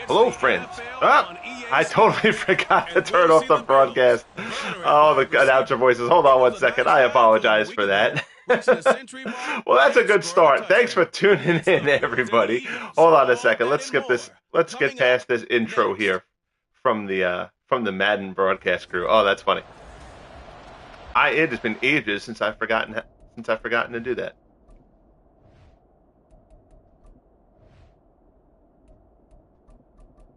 Hello, friends. Ah, I totally forgot to turn off the broadcast. Oh, the announcer voices. Hold on one second. I apologize for that. Well, that's a good start. Thanks for tuning in, everybody. Hold on a second. Let's skip this. Let's get past this intro here from the Madden broadcast crew. Oh, that's funny. It has been ages since I've forgotten to do that.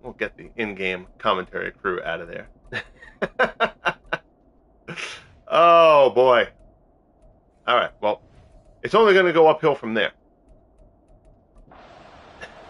We'll get the in-game commentary crew out of there. Oh boy. All right. Well, it's only going to go uphill from there.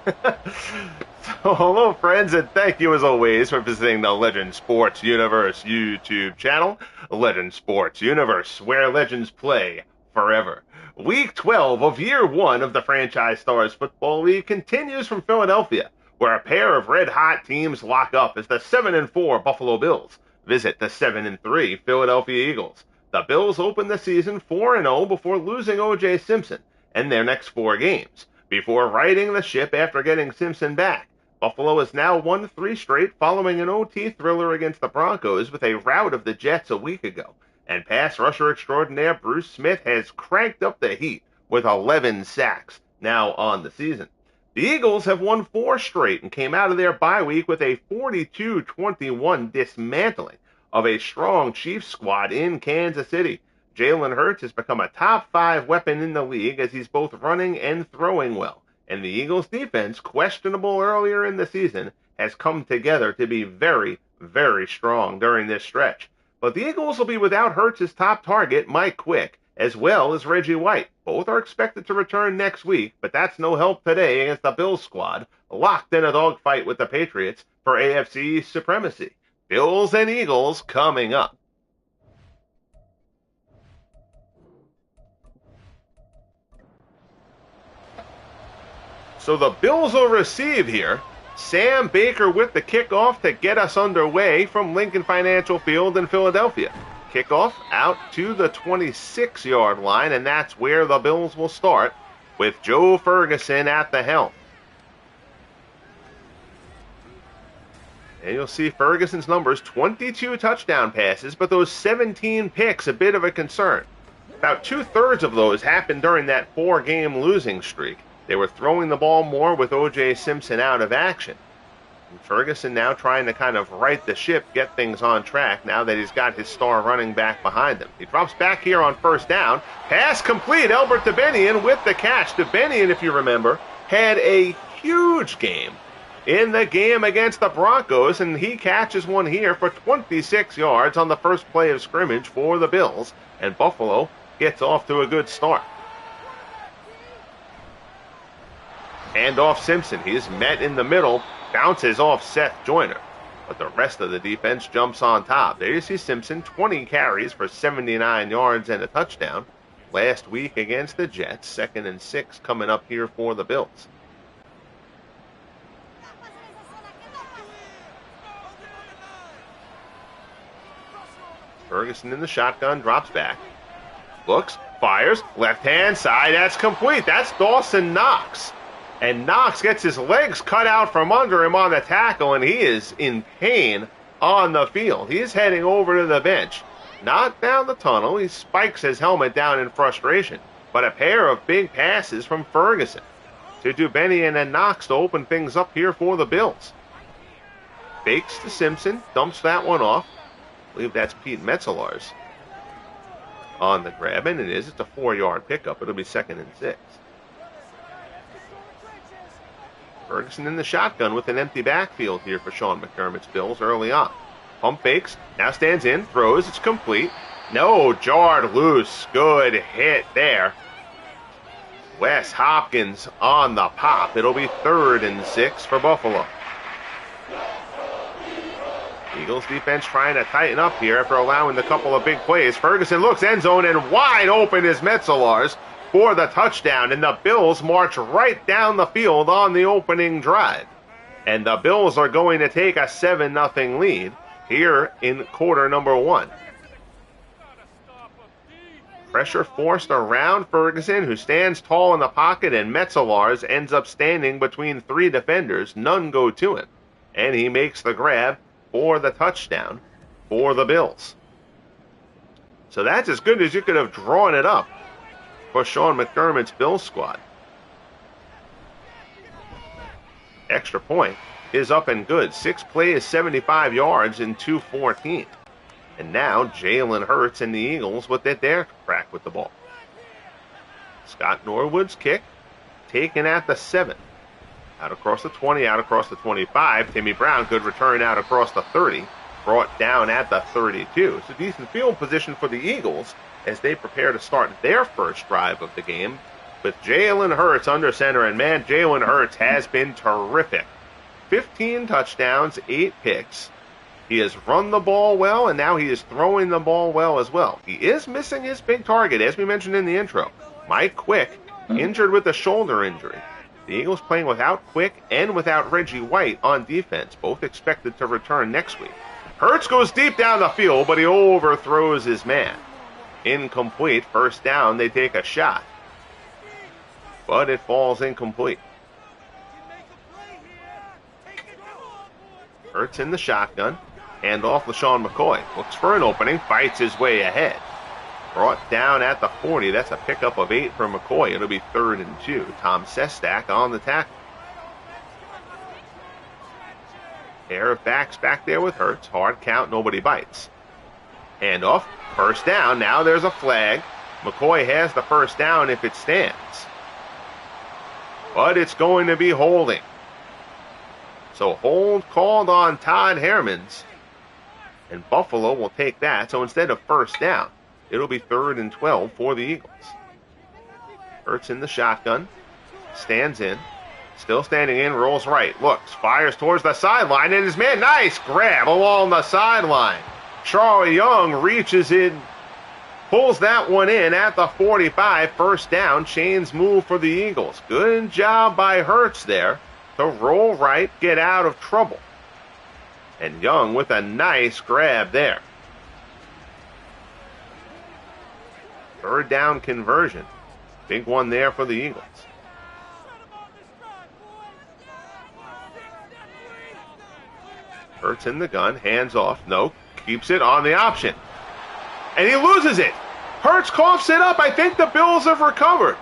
So, hello, friends, and thank you as always for visiting the Legend Sports Universe YouTube channel. Legend Sports Universe, where legends play forever. Week 12 of Year 1 of the Franchise Stars Football League continues from Philadelphia, where a pair of red-hot teams lock up as the 7-4 Buffalo Bills visit the 7-3 Philadelphia Eagles. The Bills open the season 4-0 before losing OJ Simpson in their next 4 games, before righting the ship after getting Simpson back. Buffalo has now won 3 straight following an OT thriller against the Broncos with a rout of the Jets a week ago. And pass rusher extraordinaire Bruce Smith has cranked up the heat with 11 sacks now on the season. The Eagles have won 4 straight and came out of their bye week with a 42-21 dismantling of a strong Chiefs squad in Kansas City. Jalen Hurts has become a top 5 weapon in the league as he's both running and throwing well. And the Eagles' defense, questionable earlier in the season, has come together to be very, very strong during this stretch. But the Eagles will be without Hurts' top target, Mike Quick, as well as Reggie White. Both are expected to return next week, but that's no help today against the Bills squad, locked in a dogfight with the Patriots for AFC supremacy. Bills and Eagles coming up. So the Bills will receive here. Sam Baker with the kickoff to get us underway from Lincoln Financial Field in Philadelphia. Kickoff out to the 26-yard line, and that's where the Bills will start with Joe Ferguson at the helm. And you'll see Ferguson's numbers, 22 touchdown passes, but those 17 picks, a bit of a concern. About 2/3 of those happened during that 4-game losing streak. They were throwing the ball more with OJ Simpson out of action. And Ferguson now trying to kind of right the ship, get things on track now that he's got his star running back behind him. He drops back here on first down. Pass complete. Albert DeBenian with the catch. DeBenian, if you remember, had a huge game in the game against the Broncos, and he catches one here for 26 yards on the first play of scrimmage for the Bills, and Buffalo gets off to a good start. Hand off Simpson. He is met in the middle, bounces off Seth Joyner, but the rest of the defense jumps on top. There you see Simpson, 20 carries for 79 yards and a touchdown last week against the Jets. 2nd and 6 coming up here for the Bills. Ferguson in the shotgun, drops back, looks, fires, left-hand side, that's complete. That's Dawson Knox. And Knox gets his legs cut out from under him on the tackle, and he is in pain on the field. He is heading over to the bench. Not down the tunnel. He spikes his helmet down in frustration. But a pair of big passes from Ferguson to DeBenian and Knox to open things up here for the Bills. Fakes to Simpson, dumps that one off. I believe that's Pete Metzelaars on the grab, and it is. It's a 4-yard pickup. It'll be 2nd and 6. Ferguson in the shotgun with an empty backfield here for Sean McDermott's Bills early on. Pump fakes, now stands in, throws, it's complete. No, jarred loose. Good hit there. Wes Hopkins on the pop. It'll be 3rd and 6 for Buffalo. Eagles defense trying to tighten up here after allowing a couple of big plays. Ferguson looks end zone, and wide open is Metzelaars for the touchdown, and the Bills march right down the field on the opening drive. And the Bills are going to take a 7-0 lead here in quarter number 1. Pressure forced around Ferguson, who stands tall in the pocket, and Metzelaars ends up standing between 3 defenders. None go to him. and he makes the grab for the touchdown for the Bills. So that's as good as you could have drawn it up for Sean McDermott's Bills squad. Extra point is up and good. 6 plays, 75 yards in 2:14. And now Jalen Hurts and the Eagles with their crack with the ball. Scott Norwood's kick taken at the 7. Out across the 20, out across the 25. Timmy Brown, good return out across the 30. Brought down at the 32. It's a decent field position for the Eagles as they prepare to start their first drive of the game with Jalen Hurts under center. And man, Jalen Hurts has been terrific. 15 touchdowns, 8 picks. He has run the ball well, and now he is throwing the ball well as well. He is missing his big target, as we mentioned in the intro. Mike Quick, injured with a shoulder injury. The Eagles playing without Quick and without Reggie White on defense, both expected to return next week. Hurts goes deep down the field, but he overthrows his man. Incomplete. First down, they take a shot, but it falls incomplete. Hurts in the shotgun. Hand off LaShawn McCoy. Looks for an opening. Fights his way ahead. Brought down at the 40. That's a pickup of 8 for McCoy. It'll be 3rd and 2. Tom Sestak on the tackle. Pair of backs back there with Hurts. Hard count. Nobody bites. Hand off. First down. Now there's a flag. McCoy has the first down if it stands. But it's going to be holding. So hold called on Todd Hermans. And Buffalo will take that. So instead of first down, it'll be 3rd and 12 for the Eagles. Hurts in the shotgun. Stands in. Still standing in. Rolls right. Looks. Fires towards the sideline. And his man, nice grab along the sideline. Charlie Young reaches in. Pulls that one in at the 45. First down. Chains move for the Eagles. Good job by Hurts there to roll right, get out of trouble. And Young with a nice grab there. 3rd down conversion. Big one there for the Eagles. Hurts in the gun, hands off, no, keeps it on the option. And he loses it. Hurts coughs it up. I think the Bills have recovered.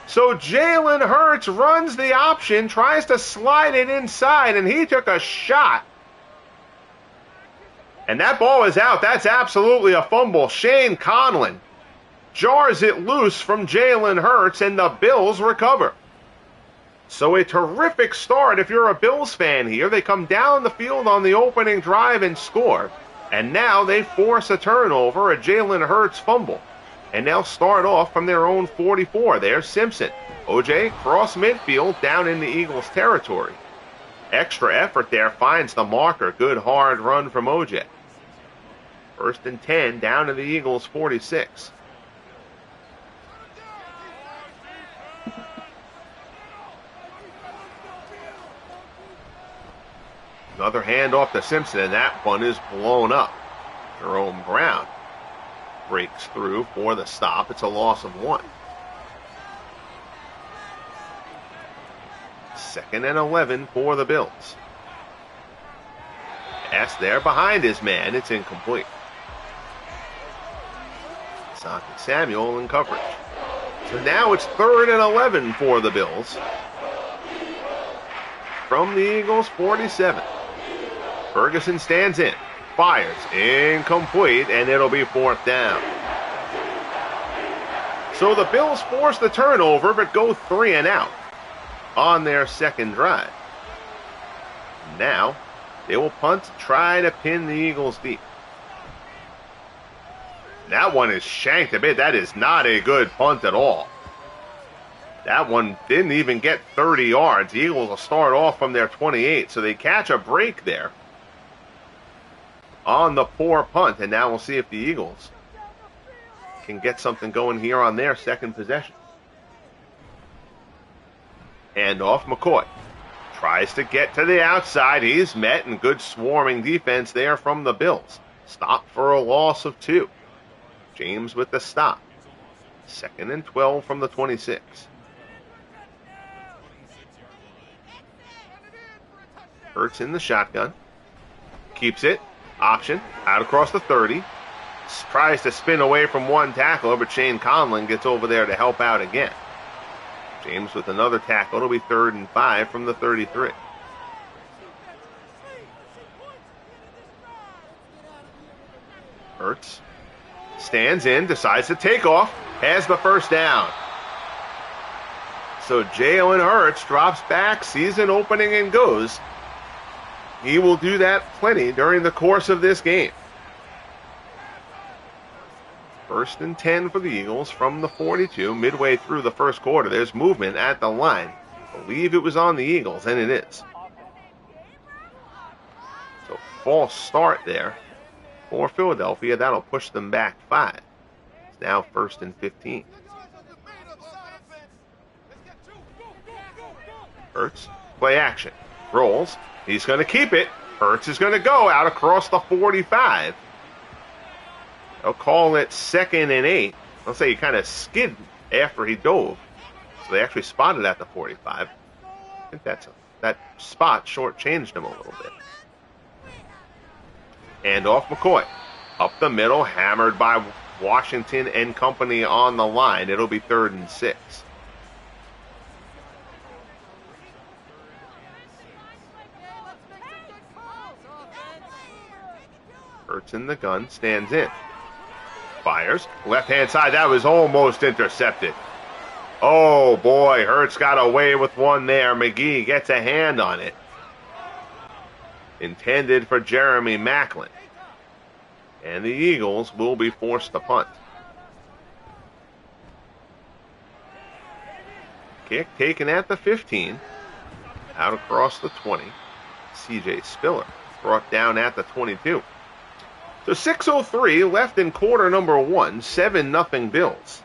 So Jalen Hurts runs the option, tries to slide it inside, and he took a shot. And that ball is out. That's absolutely a fumble. Shane Conlon jars it loose from Jalen Hurts, and the Bills recover. So a terrific start if you're a Bills fan here. They come down the field on the opening drive and score. And now they force a turnover, a Jalen Hurts fumble. And they'll start off from their own 44. There's Simpson. OJ cross midfield down in the Eagles' territory. Extra effort there finds the marker. Good hard run from OJ. 1st and 10 down to the Eagles' 46. Another handoff to Simpson, and that one is blown up. Jerome Brown breaks through for the stop. It's a loss of 1. 2nd and 11 for the Bills. Pass there behind his man. It's incomplete. Asante Samuel in coverage. So now it's 3rd and 11 for the Bills. From the Eagles' 47. Ferguson stands in. Fires. Incomplete, and it'll be 4th down. So the Bills force the turnover, but go 3 and out on their second drive. Now, they will punt to try to pin the Eagles deep. That one is shanked a bit. That is not a good punt at all. That one didn't even get 30 yards. The Eagles will start off from their 28, so they catch a break there on the poor punt, and now we'll see if the Eagles can get something going here on their second possession. Hand off McCoy. Tries to get to the outside. He's met, and good swarming defense there from the Bills. Stop for a loss of 2. James with the stop. 2nd and 12 from the 26. Hurts in the shotgun. Keeps it. Option. Out across the 30. Tries to spin away from one tackler, but Shane Conlon gets over there to help out again. James with another tackle. It'll be 3rd and 5 from the 33. Hurts stands in, decides to take off, has the first down. So Jalen Hurts drops back, sees an opening and goes. He will do that plenty during the course of this game. 1st and 10 for the Eagles from the 42, midway through the first quarter. There's movement at the line. I believe it was on the Eagles, and it is. So false start there for Philadelphia. That'll push them back 5. It's now 1st and 15. Hurts, play action. Rolls. He's going to keep it. Hurts is going to go out across the 45. They'll call it 2nd and 8. I'll say he kind of skid after he dove. So they actually spotted at the 45. I think that spot shortchanged him a little bit. And off McCoy. Up the middle, hammered by Washington and company on the line. It'll be 3rd and 6. Hurts in the gun, stands in. Fires, left-hand side, that was almost intercepted. Oh boy, Hurts got away with one there. McGee gets a hand on it. Intended for Jeremy Maclin. And the Eagles will be forced to punt. Kick taken at the 15. Out across the 20. CJ Spiller brought down at the 22. So 6:03 left in quarter number 1, 7-0 Bills.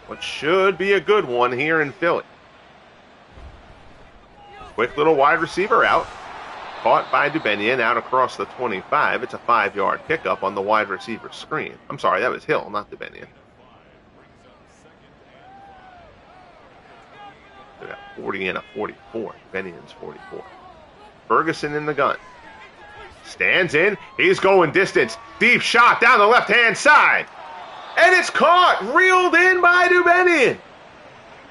What should be a good one here in Philly. Quick little wide receiver out. Caught by Dubenian out across the 25. It's a 5-yard pickup on the wide receiver screen. I'm sorry, that was Hill, not Dubenian. They got 40 and a 44. Dubenian's 44. Ferguson in the gun. Stands in. He's going distance. Deep shot down the left-hand side. And it's caught. Reeled in by Dubenian.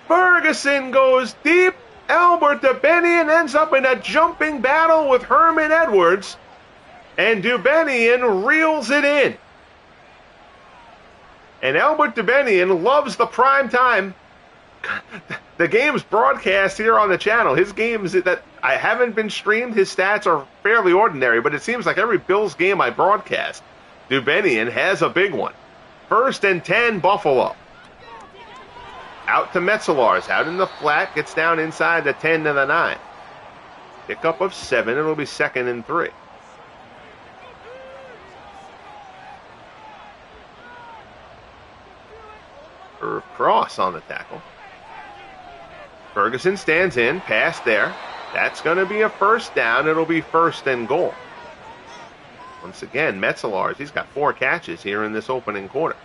Ferguson goes deep. Albert Dubenian ends up in a jumping battle with Herman Edwards. And Dubenian reels it in. And Albert Dubenian loves the prime time. The game's broadcast here on the channel. His games that I haven't been streamed, his stats are fairly ordinary, but it seems like every Bills game I broadcast, Dubenian has a big one. 1st and 10, Buffalo. Out to Metzelars, out in the flat, gets down inside the 10 to the 9. Pickup of 7, it'll be 2nd and 3. Irv Cross on the tackle. Ferguson stands in, pass there. That's going to be a first down. It'll be 1st and goal. Once again, Metzelars, he's got 4 catches here in this opening quarter.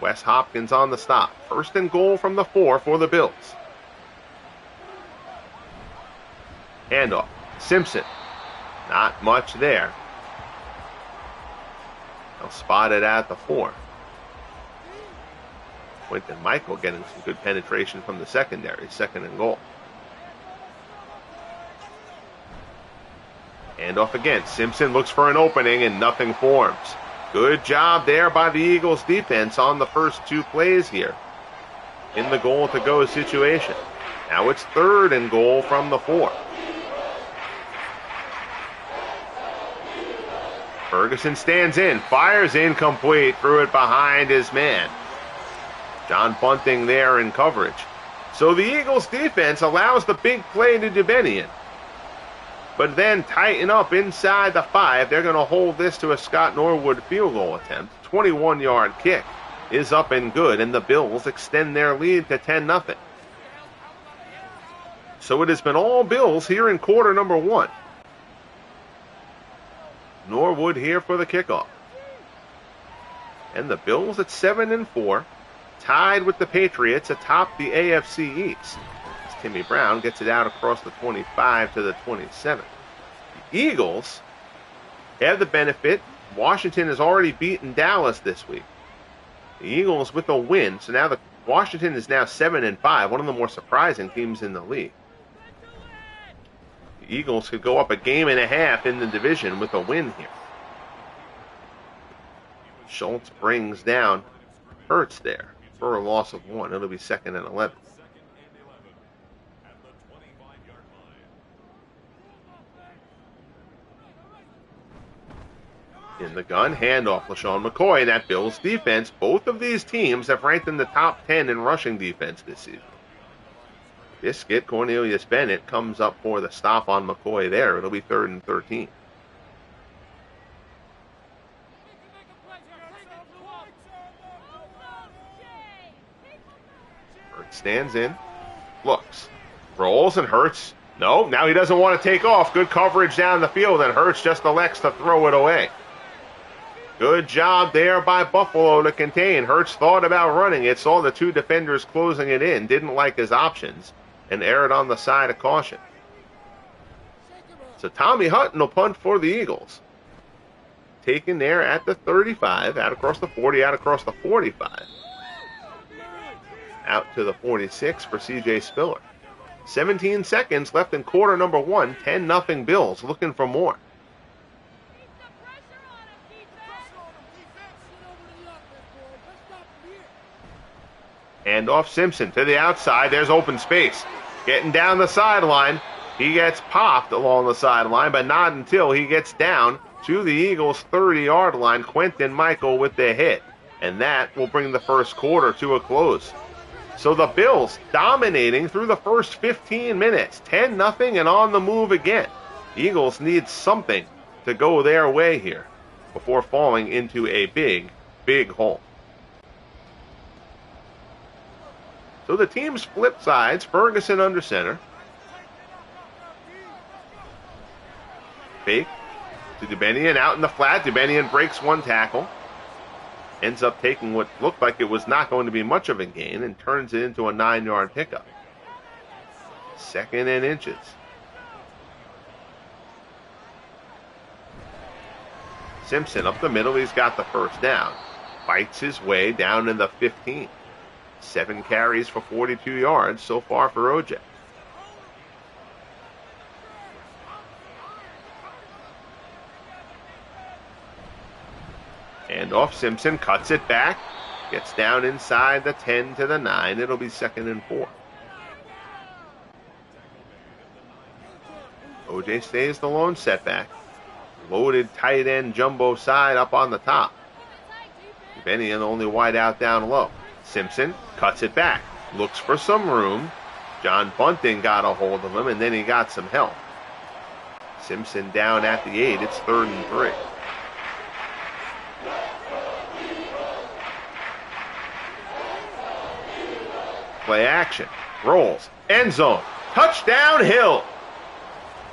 Wes Hopkins on the stop. 1st and goal from the 4 for the Bills. Handoff. Simpson. Not much there. They'll spot it at the 4. Quinton Michael getting some good penetration from the secondary. 2nd and goal. Handoff again. Simpson looks for an opening and nothing forms. Good job there by the Eagles defense on the first 2 plays here in the goal to go situation. Now it's 3rd and goal from the 4. Ferguson stands in, fires incomplete, threw it behind his man. John Bunting there in coverage. So the Eagles defense allows the big play to Dubenian. But then tighten up inside the 5. They're going to hold this to a Scott Norwood field goal attempt. 21-yard kick is up and good, and the Bills extend their lead to 10-0. So it has been all Bills here in quarter number 1. Norwood here for the kickoff. And the Bills at 7-4, tied with the Patriots atop the AFC East. It's Timmy Brown gets it out across the 25 to the 27. The Eagles have the benefit. Washington has already beaten Dallas this week. The Eagles with a win, so now Washington is now 7-5, one of the more surprising teams in the league. The Eagles could go up a game and a half in the division with a win here. Schultz brings down Hurts there for a loss of 1. It'll be 2nd and 11. In the gun, handoff, LaShawn McCoy. That Bills defense, both of these teams have ranked in the top 10 in rushing defense this season. Biscuit, Cornelius Bennett comes up for the stop on McCoy there. It'll be 3rd and 13. Hurts stands in, looks, rolls, and Hurts. No, now he doesn't want to take off. Good coverage down the field, and Hurts just elects to throw it away. Good job there by Buffalo to contain. Hurts thought about running it, saw the 2 defenders closing it in, didn't like his options, and erred on the side of caution. So Tommy Hutton will punt for the Eagles. Taken there at the 35, out across the 40, out across the 45. Out to the 46 for C.J. Spiller. 17 seconds left in quarter number 1, 10-0 Bills, looking for more. Handoff Simpson to the outside. There's open space. Getting down the sideline. He gets popped along the sideline, but not until he gets down to the Eagles' 30-yard line. Quentin Michael with the hit. And that will bring the first quarter to a close. So the Bills dominating through the first 15 minutes. 10-0 and on the move again. Eagles need something to go their way here before falling into a big, big hole. So the teams flip sides. Ferguson under center. Fake to Dubenian out in the flat. Dubenian breaks 1 tackle. Ends up taking what looked like it was not going to be much of a gain and turns it into a 9-yard pickup. 2nd and inches. Simpson up the middle. He's got the first down. Fights his way down in the 15. 7 carries for 42 yards so far for OJ. Handoff, Simpson cuts it back. Gets down inside the 10 to the 9. It'll be 2nd and 4. OJ stays the lone setback. Loaded tight end jumbo side up on the top. Benian only wide out down low. Simpson cuts it back. Looks for some room. John Bunting got a hold of him, and then he got some help. Simpson down at the 8. It's 3rd and 3. Play action. Rolls. End zone. Touchdown Hill.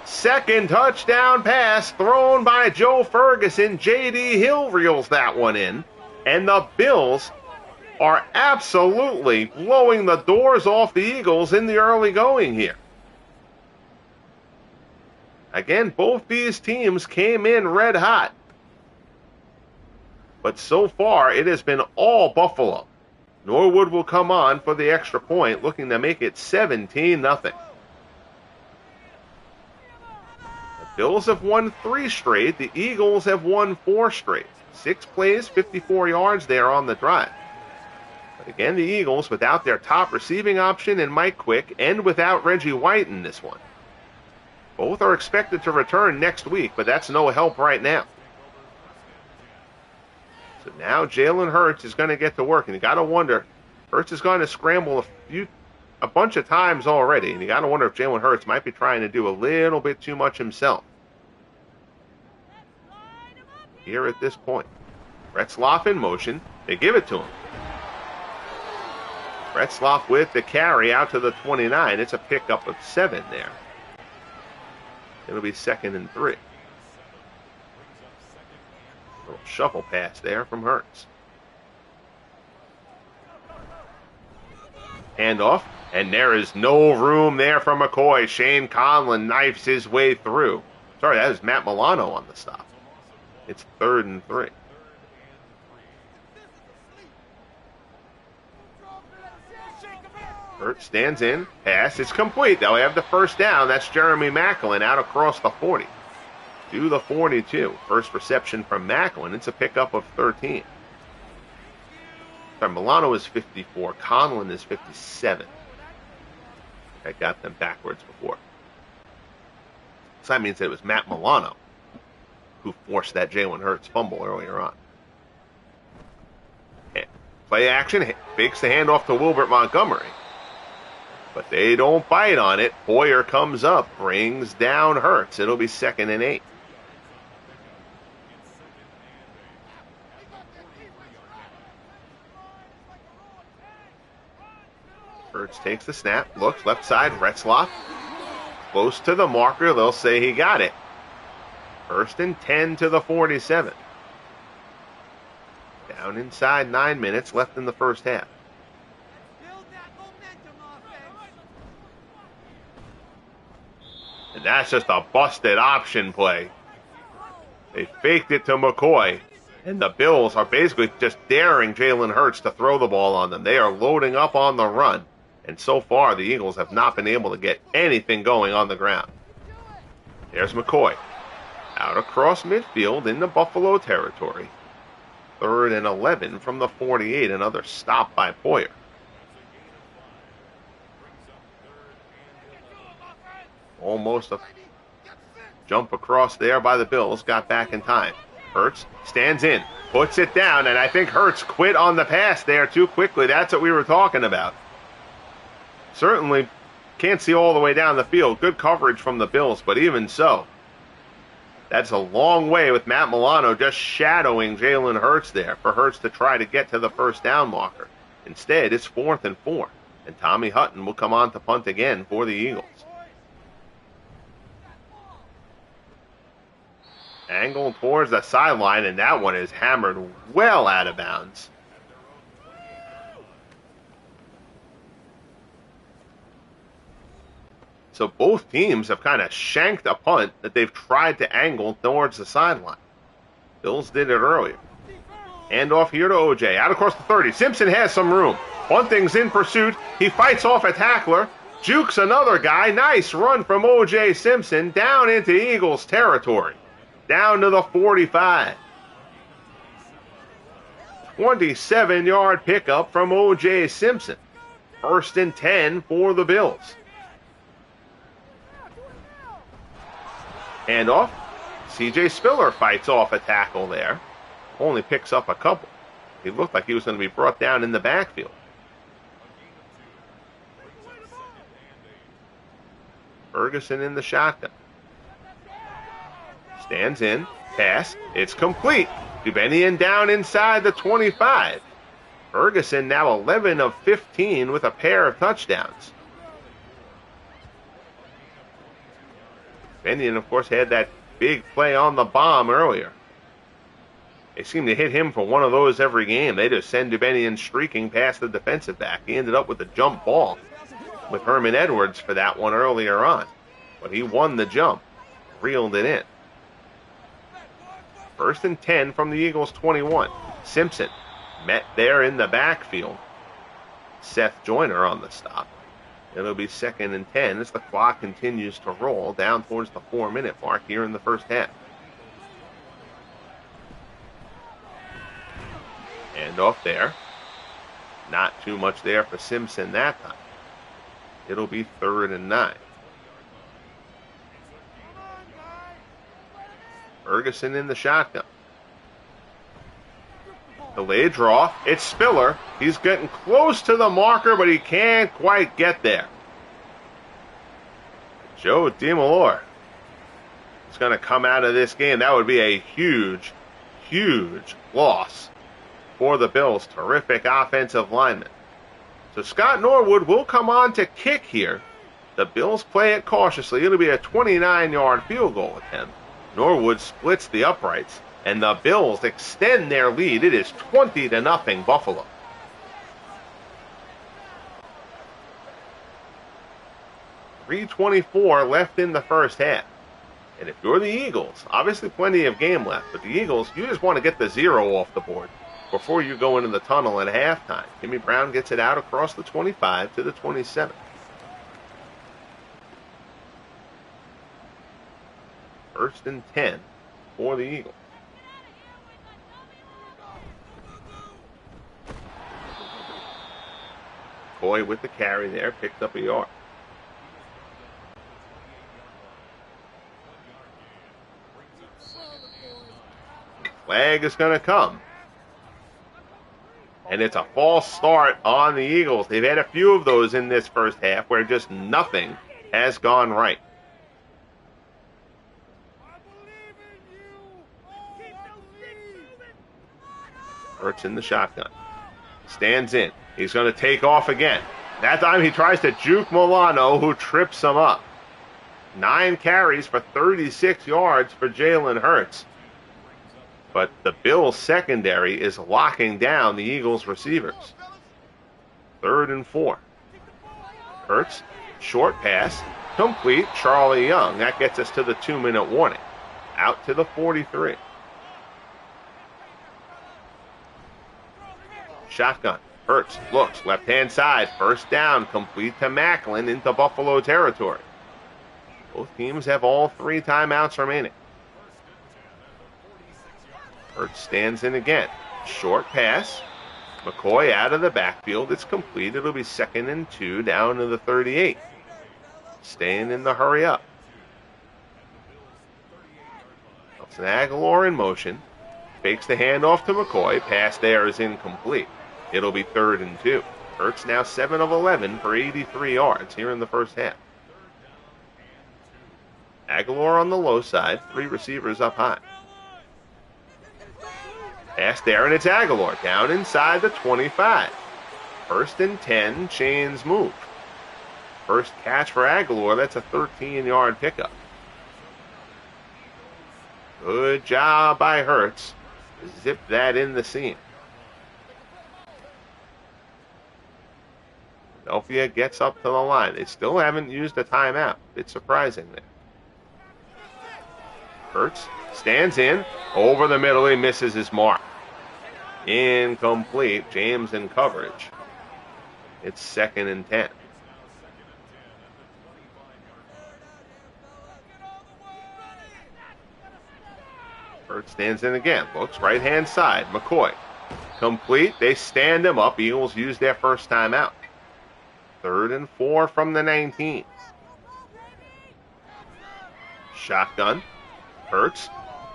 2nd touchdown pass thrown by Joe Ferguson. J.D. Hill reels that one in. And the Bills are absolutely blowing the doors off the Eagles in the early going here. Again, both these teams came in red hot. But so far, it has been all Buffalo. Norwood will come on for the extra point, looking to make it 17-0. The Bills have won 3 straight. The Eagles have won 4 straight. 6 plays, 54 yards there on the drive. But again, the Eagles without their top receiving option in Mike Quick and without Reggie White in this one. Both are expected to return next week, but that's no help right now. So now Jalen Hurts is going to get to work, and you got to wonder, Hurts is going to scramble a bunch of times already, and you got to wonder if Jalen Hurts might be trying to do a little bit too much himself here at this point. Retzloff in motion. They give it to him. Retzloff with the carry out to the 29. It's a pickup of 7 there. It'll be 2nd and 3. Little shuffle pass there from Hurts. Handoff. And there is no room there for McCoy. Shane Conlon knifes his way through. Sorry, that is Matt Milano on the stop. It's 3rd and 3. Hurts stands in. Pass. It's complete. They'll have the first down. That's Jeremy Macklin out across the 40 to the 42. First reception from Macklin. It's a pickup of 13. Sorry, Milano is 54. Conlon is 57. I got them backwards before. So that means that it was Matt Milano who forced that Jalen Hurts fumble earlier on. Play action. Fakes the handoff to Wilbert Montgomery. But they don't bite on it. Boyer comes up, brings down Hurts. It'll be 2nd and 8. Hurts takes the snap, looks left side, Retzloff. Close to the marker, they'll say he got it. 1st and 10 to the 47. Down inside 9 minutes left in the first half. And that's just a busted option play. They faked it to McCoy. And the Bills are basically just daring Jalen Hurts to throw the ball on them. They are loading up on the run. And so far, the Eagles have not been able to get anything going on the ground. There's McCoy. Out across midfield into Buffalo territory. 3rd and 11 from the 48. Another stop by Boyer. Almost a jump across there by the Bills. Got back in time. Hurts stands in. Puts it down. And I think Hurts quit on the pass there too quickly. That's what we were talking about. Certainly can't see all the way down the field. Good coverage from the Bills. But even so, that's a long way with Matt Milano just shadowing Jalen Hurts there for Hurts to try to get to the first down marker. Instead, it's 4th and 4. And Tommy Hutton will come on to punt again for the Eagles. Angle towards the sideline, and that one is hammered well out of bounds. So both teams have kind of shanked a punt that they've tried to angle towards the sideline. Bills did it earlier. Hand off here to OJ. Out across the 30. Simpson has some room. Bunting's in pursuit. He fights off a tackler. Jukes another guy. Nice run from OJ Simpson down into Eagles territory. Down to the 45. 27-yard pickup from OJ Simpson. 1st and 10 for the Bills. Handoff. CJ Spiller fights off a tackle there. Only picks up a couple. He looked like he was going to be brought down in the backfield. Ferguson in the shotgun. Stands in. Pass. It's complete. Dubenian down inside the 25. Ferguson now 11 of 15 with a pair of touchdowns. Dubenian, of course, had that big play on the bomb earlier. They seem to hit him for one of those every game. They just send Dubenian streaking past the defensive back. He ended up with a jump ball with Herman Edwards for that one earlier on. But he won the jump. Reeled it in. 1st and 10 from the Eagles' 21. Simpson met there in the backfield. Seth Joyner on the stop. It'll be 2nd and 10 as the clock continues to roll down towards the 4-minute mark here in the first half. Hand off there. Not too much there for Simpson that time. It'll be 3rd and 9. Ferguson in the shotgun. Delayed draw. It's Spiller. He's getting close to the marker, but he can't quite get there. Joe DeMelore is going to come out of this game. That would be a huge, huge loss for the Bills. Terrific offensive lineman. So Scott Norwood will come on to kick here. The Bills play it cautiously. It'll be a 29-yard field goal attempt. Norwood splits the uprights, and the Bills extend their lead. It is 20-0 Buffalo. 3:24 left in the first half. And if you're the Eagles, obviously plenty of game left, but the Eagles, you just want to get the 0 off the board before you go into the tunnel at halftime. Jimmy Brown gets it out across the 25 to the 27. First and 10 for the Eagles. Coy with the carry there, picked up a yard. Flag is going to come. And it's a false start on the Eagles. They've had a few of those in this first half where just nothing has gone right. Hurts in the shotgun. Stands in. He's going to take off again. That time he tries to juke Milano, who trips him up. 9 carries for 36 yards for Jalen Hurts. But the Bills' secondary is locking down the Eagles' receivers. 3rd and 4. Hurts, short pass, complete. Charlie Young. That gets us to the 2-minute warning. Out to the 43. Shotgun. Hurts looks left-hand side. First down, complete to Macklin into Buffalo territory. Both teams have all 3 timeouts remaining. Hurts stands in again. Short pass. McCoy out of the backfield. It's complete. It'll be 2nd and 2 down to the 38. Staying in the hurry up. Nelson Aguilar in motion. Fakes the handoff to McCoy. Pass there is incomplete. It'll be 3rd and 2. Hurts now 7 of 11 for 83 yards here in the first half. Aguilar on the low side. 3 receivers up high. Pass there, and it's Aguilar down inside the 25. 1st and 10, chains move. First catch for Aguilar, that's a 13-yard pickup. Good job by Hurts. Zip that in the seam. Philadelphia gets up to the line. They still haven't used a timeout. It's surprising there. Hurts stands in. Over the middle, he misses his mark. Incomplete. James in coverage. It's 2nd and 10. Hurts stands in again. Looks right-hand side. McCoy. Complete. They stand him up. Eagles use their first timeout. 3rd and 4 from the 19. Shotgun. Hurts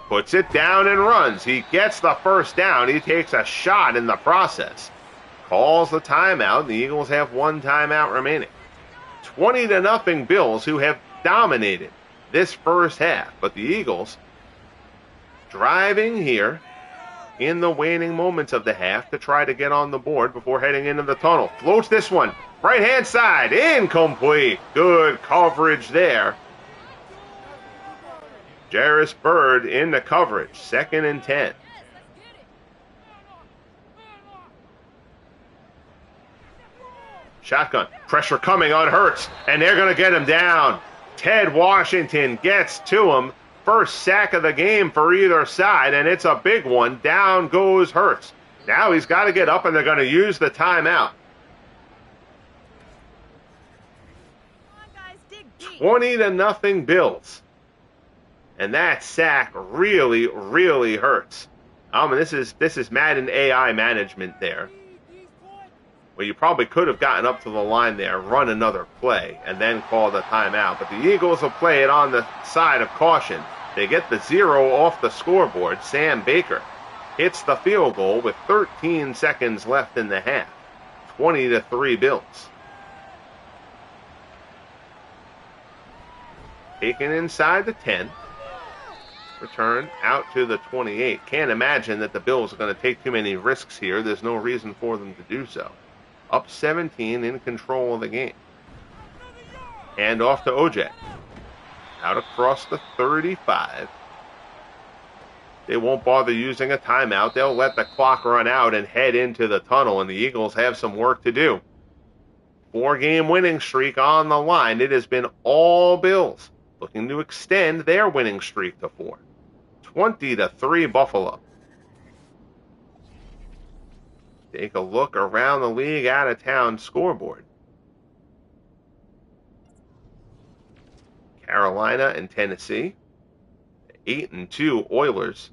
puts it down and runs. He gets the first down. He takes a shot in the process. Calls the timeout. The Eagles have 1 timeout remaining. 20-0 Bills, who have dominated this first half. But the Eagles driving here in the waning moments of the half to try to get on the board before heading into the tunnel. Floats this one. Right-hand side. Incomplete. Good coverage there. Jarris Byrd in the coverage. 2nd and 10. Shotgun. Pressure coming on Hurts, and they're going to get him down. Ted Washington gets to him. First sack of the game for either side, and it's a big one. Down goes Hurts. Now he's got to get up, and they're going to use the timeout. 20-0 Bills. And that sack really, really hurts. This is Madden AI management there. Well, you probably could have gotten up to the line there, run another play, and then call the timeout. But the Eagles will play it on the side of caution. They get the 0 off the scoreboard. Sam Baker hits the field goal with 13 seconds left in the half. 20-3 Bills. Taken inside the 10. Return out to the 28. Can't imagine that the Bills are going to take too many risks here. There's no reason for them to do so. Up 17, in control of the game. Hand off to OJ. Out across the 35. They won't bother using a timeout. They'll let the clock run out and head into the tunnel, and the Eagles have some work to do. 4-game winning streak on the line. It has been all Bills looking to extend their winning streak to 4. 20-3 Buffalo. Take a look around the league out-of-town scoreboard. Carolina and Tennessee. 8-2 Oilers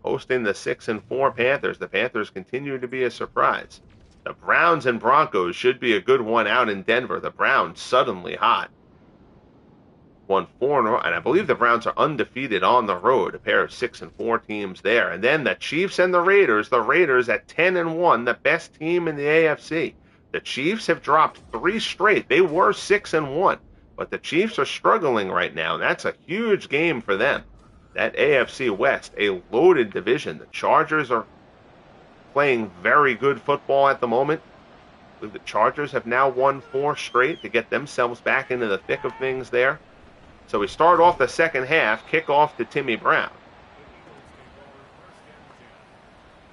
hosting the 6-4 Panthers. The Panthers continue to be a surprise. The Browns and Broncos should be a good one out in Denver. The Browns suddenly hot. Won 4-0, and I believe the Browns are undefeated on the road. A pair of 6-4 teams there. And then the Chiefs and the Raiders. The Raiders at 10-1, the best team in the AFC. The Chiefs have dropped 3 straight. They were 6-1, but the Chiefs are struggling right now. And that's a huge game for them. That AFC West, a loaded division. The Chargers are playing very good football at the moment. I believe the Chargers have now won 4 straight to get themselves back into the thick of things there. So we start off the second half, kickoff to Timmy Brown.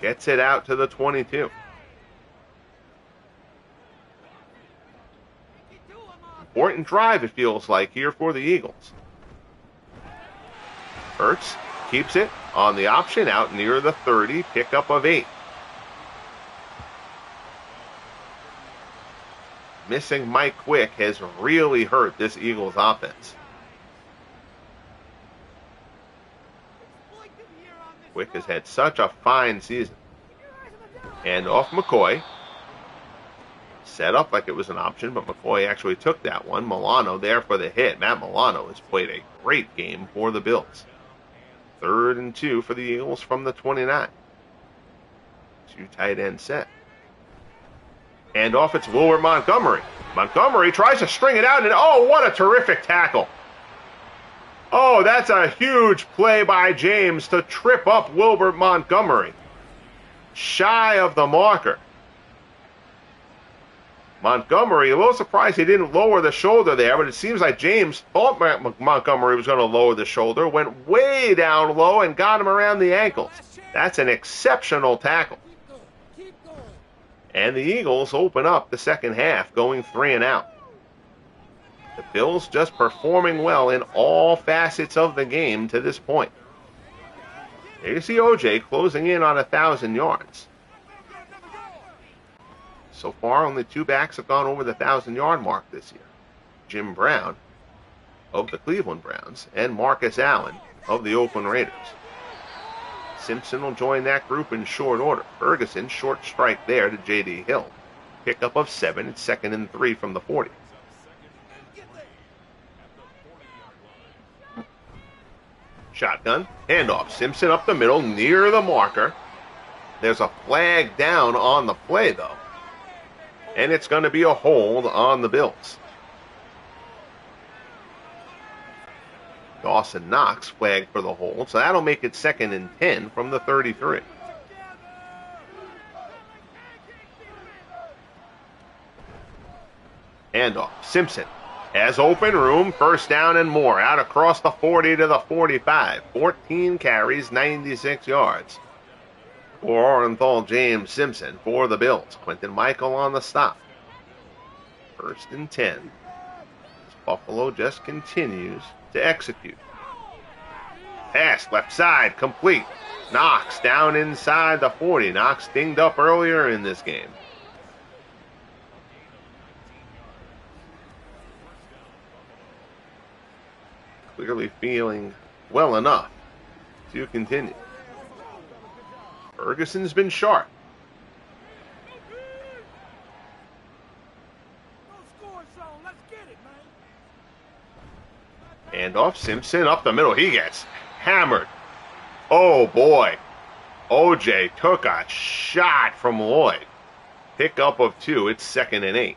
Gets it out to the 22. Important drive, it feels like, here for the Eagles. Hurts keeps it on the option out near the 30, pickup of 8. Missing Mike Quick has really hurt this Eagles offense. Quick has had such a fine season. And off McCoy. Set up like it was an option, but McCoy actually took that one. Milano there for the hit. Matt Milano has played a great game for the Bills. 3rd and 2 for the Eagles from the 29. 2 tight end set. And off it's Wilbert Montgomery. Montgomery tries to string it out, and oh, what a terrific tackle. Oh, that's a huge play by James to trip up Wilbert Montgomery. Shy of the marker. Montgomery, a little surprised he didn't lower the shoulder there, but it seems like James thought Montgomery was going to lower the shoulder, went way down low and got him around the ankles. That's an exceptional tackle. And the Eagles open up the second half, going 3 and out. The Bills just performing well in all facets of the game to this point. There you see OJ closing in on 1,000 yards. So far, only 2 backs have gone over the 1,000-yard mark this year. Jim Brown of the Cleveland Browns and Marcus Allen of the Oakland Raiders. Simpson will join that group in short order. Ferguson, short strike there to J.D. Hill. Pickup of 7. It's 2nd and 3 from the 40. Shotgun, handoff. Simpson up the middle, near the marker. There's a flag down on the play, though. And it's going to be a hold on the Bills. Dawson Knox flagged for the hold, so that'll make it 2nd and 10 from the 33. Handoff. Simpson has open room, 1st down and more, out across the 40 to the 45. 14 carries, 96 yards. For Orenthal James Simpson for the Bills. Quentin Michael on the stop. 1st and 10. Buffalo just continues to execute. Pass left side, complete. Knox down inside the 40. Knox dinged up earlier in this game. Clearly feeling well enough to continue. Ferguson's been sharp. And off Simpson up the middle. He gets hammered. Oh boy. OJ took a shot from Lloyd. Pickup of 2. It's 2nd and 8.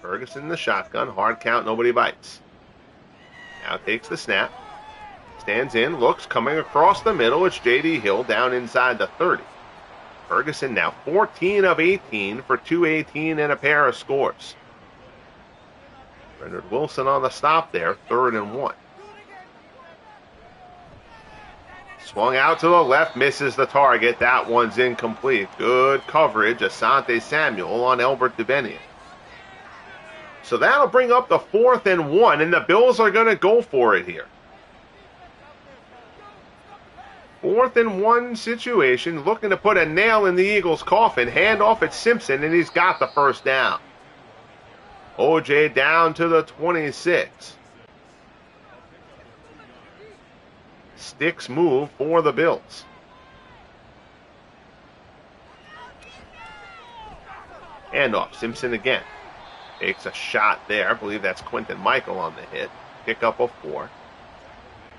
Ferguson the shotgun. Hard count. Nobody bites. Now takes the snap. Stands in. Looks. Coming across the middle. It's J.D. Hill down inside the 30. Ferguson now 14 of 18 for 218 and a pair of scores. Leonard Wilson on the stop there. 3rd and 1. Swung out to the left, misses the target. That one's incomplete. Good coverage. Asante Samuel on Elbert Dubenion. So that'll bring up the 4th and 1, and the Bills are going to go for it here. 4th and 1 situation, looking to put a nail in the Eagles' coffin. Hand off at Simpson, and he's got the first down. OJ down to the 26. Sticks move for the Bills. Handoff, Simpson again. Takes a shot there. I believe that's Quentin Michael on the hit. Pick up a 4.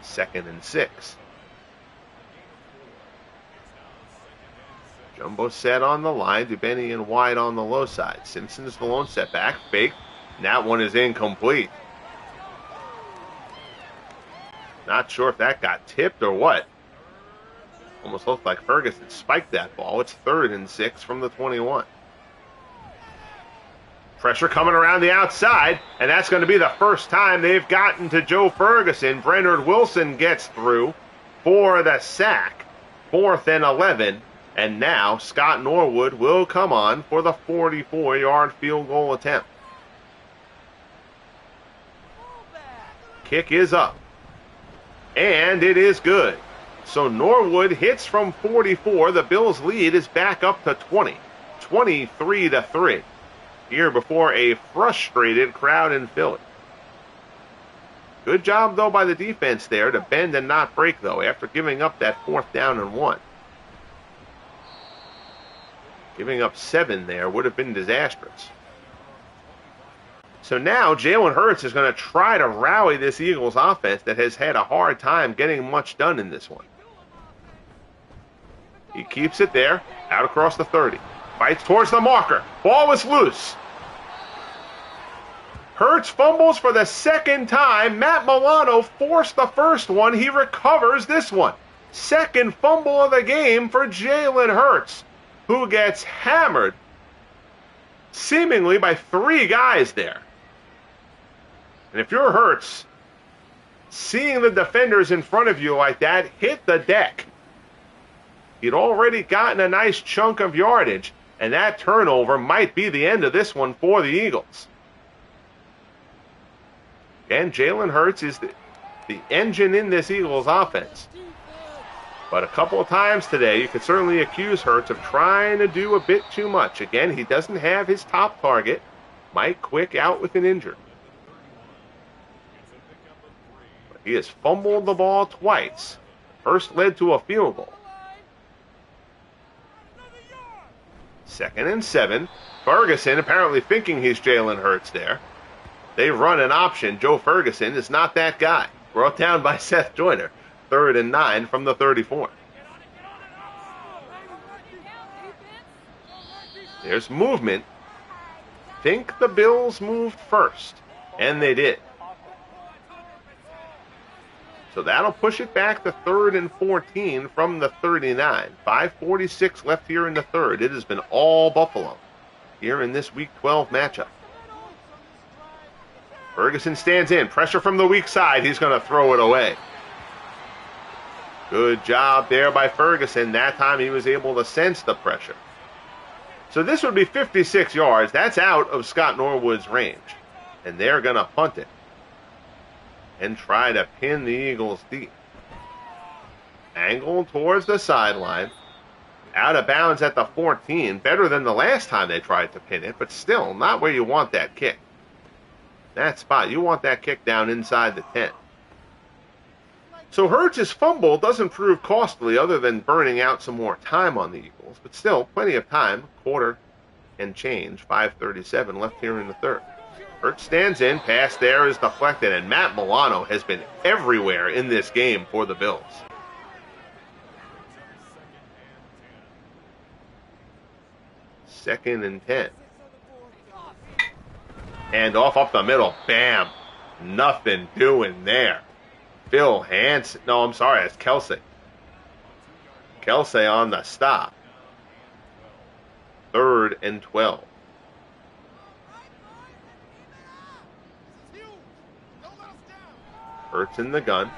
2nd and 6. Jumbo set on the line. Dubenion wide on the low side. Simpson is the lone setback. Fake. And that one is incomplete. Not sure if that got tipped or what. Almost looked like Ferguson spiked that ball. It's 3rd and 6 from the 21. Pressure coming around the outside, and that's going to be the first time they've gotten to Joe Ferguson. Brenard Wilson gets through for the sack. 4th and 11. And now Scott Norwood will come on for the 44-yard field goal attempt. Kick is up. And it is good. So Norwood hits from 44. The Bills' lead is back up to 20. 23-3. Here before a frustrated crowd in Philly. Good job, though, by the defense there to bend and not break, though, after giving up that 4th down and 1. Giving up 7 there would have been disastrous. So now Jalen Hurts is going to try to rally this Eagles offense that has had a hard time getting much done in this one. He keeps it there, out across the 30. Fights towards the marker. Ball is loose. Hurts fumbles for the 2nd time. Matt Milano forced the first one. He recovers this one. 2nd fumble of the game for Jalen Hurts, who gets hammered seemingly by 3 guys there. And if you're Hurts, seeing the defenders in front of you like that, hit the deck. He'd already gotten a nice chunk of yardage, and that turnover might be the end of this one for the Eagles. And Jalen Hurts is the engine in this Eagles offense. But a couple of times today, you could certainly accuse Hurts of trying to do a bit too much. Again, he doesn't have his top target. Mike Quick out with an injury. But he has fumbled the ball twice. First led to a field goal. 2nd and 7. Ferguson apparently thinking he's Jalen Hurts there. They run an option. Joe Ferguson is not that guy. Brought down by Seth Joyner. 3rd and 9 from the 34. There's movement. Think the Bills moved first. And they did. So that'll push it back to 3rd and 14 from the 39. 5:46 left here in the 3rd. It has been all Buffalo here in this Week 12 matchup. Ferguson stands in. Pressure from the weak side. He's going to throw it away. Good job there by Ferguson. That time he was able to sense the pressure. So this would be 56 yards. That's out of Scott Norwood's range. And they're going to punt it and try to pin the Eagles deep. Angle towards the sideline. Out of bounds at the 14. Better than the last time they tried to pin it, but still not where you want that kick. That spot, you want that kick down inside the 10. So Hurts' fumble doesn't prove costly other than burning out some more time on the Eagles, but still plenty of time, quarter and change, 5:37 left here in the 3rd. Hurts stands in, pass there is deflected, and Matt Milano has been everywhere in this game for the Bills. Second and 10. Hand off up the middle. Bam. Nothing doing there. Phil Hansen. No, I'm sorry. That's Kelsey. Kelsey on the stop. 3rd and 12. Hurts in the gun.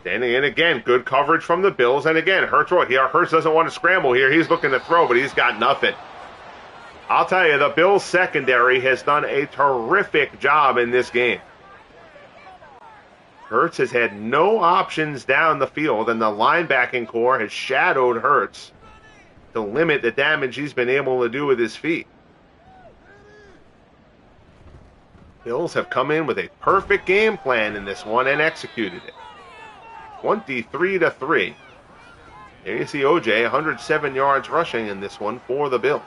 Standing in again, good coverage from the Bills, and again, Hurts doesn't want to scramble here. He's looking to throw, but he's got nothing. I'll tell you, the Bills secondary has done a terrific job in this game. Hurts has had no options down the field, and the linebacking core has shadowed Hurts to limit the damage he's been able to do with his feet. Bills have come in with a perfect game plan in this one and executed it. 23-3. There you see OJ, 107 yards rushing in this one for the Bills.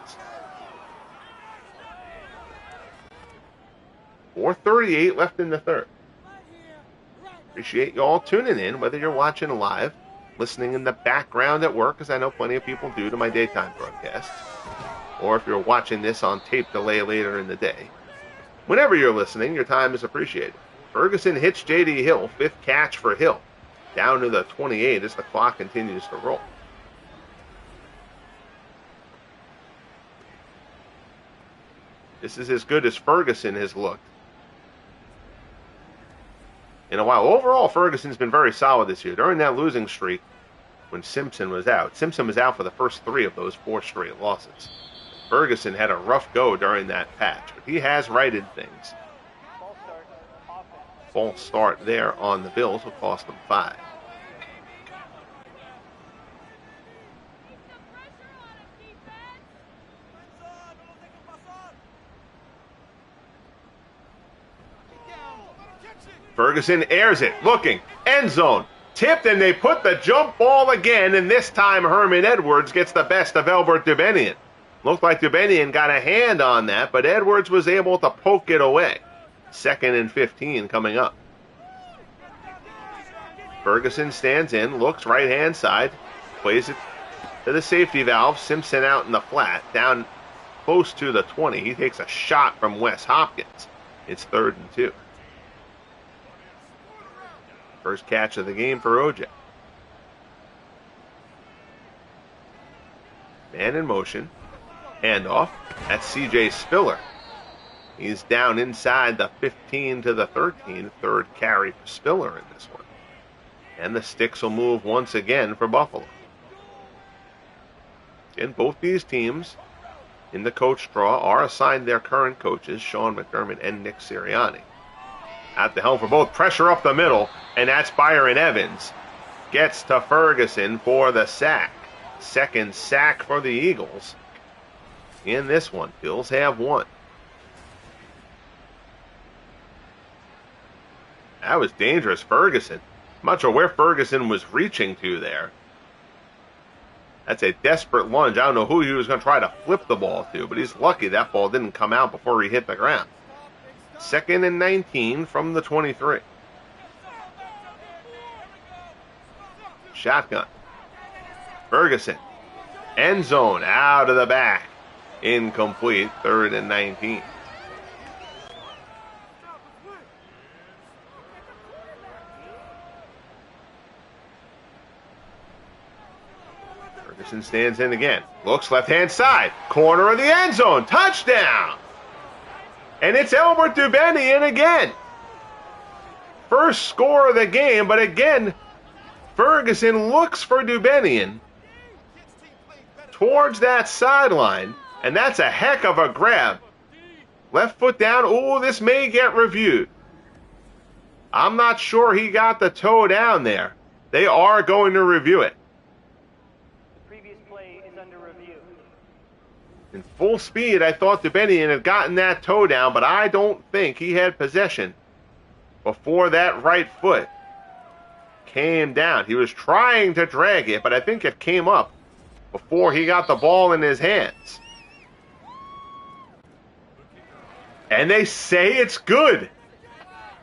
4:38 left in the third. Appreciate you all tuning in, whether you're watching live, listening in the background at work, as I know plenty of people do to my daytime broadcasts, or if you're watching this on tape delay later in the day. Whenever you're listening, your time is appreciated. Ferguson hits J.D. Hill, 5th catch for Hill, down to the 28 as the clock continues to roll. This is as good as Ferguson has looked in a while. Overall, Ferguson's been very solid this year. During that losing streak, when Simpson was out for the first 3 of those 4 straight losses. Ferguson had a rough go during that patch, but he has righted things. False start there on the Bills will cost them 5. Ferguson airs it, looking, end zone, tipped, and they put the jump ball again, and this time Herman Edwards gets the best of Albert Dubenian. Looked like Dubenian got a hand on that, but Edwards was able to poke it away. 2nd and 15 coming up. Ferguson stands in, looks right-hand side, plays it to the safety valve. Simpson out in the flat, down close to the 20. He takes a shot from Wes Hopkins. It's 3rd and 2. First catch of the game for OJ. Man in motion. Handoff. That's C.J. Spiller. He's down inside the 15 to the 13. 3rd carry for Spiller in this one. And the sticks will move once again for Buffalo. And both these teams in the coach draw are assigned their current coaches, Sean McDermott and Nick Sirianni. At the helm for both, pressure up the middle, and that's Byron Evans. Gets to Ferguson for the sack. 2nd sack for the Eagles. In this one, Bills have 1. That was dangerous, Ferguson. I'm not sure where Ferguson was reaching to there. That's a desperate lunge. I don't know who he was going to try to flip the ball to, but he's lucky that ball didn't come out before he hit the ground. 2nd and 19 from the 23. Shotgun. Ferguson. End zone out of the back. Incomplete. 3rd and 19. Ferguson stands in again. Looks left-hand side. Corner of the end zone. Touchdown! And it's Albert Dubenian again. First score of the game, but again, Ferguson looks for Dubenian towards that sideline, and that's a heck of a grab. Left foot down. Oh, this may get reviewed. I'm not sure he got the toe down there. They are going to review it. In full speed, I thought Dubenian had gotten that toe down, but I don't think he had possession before that right foot came down. He was trying to drag it, but I think it came up before he got the ball in his hands. And they say it's good.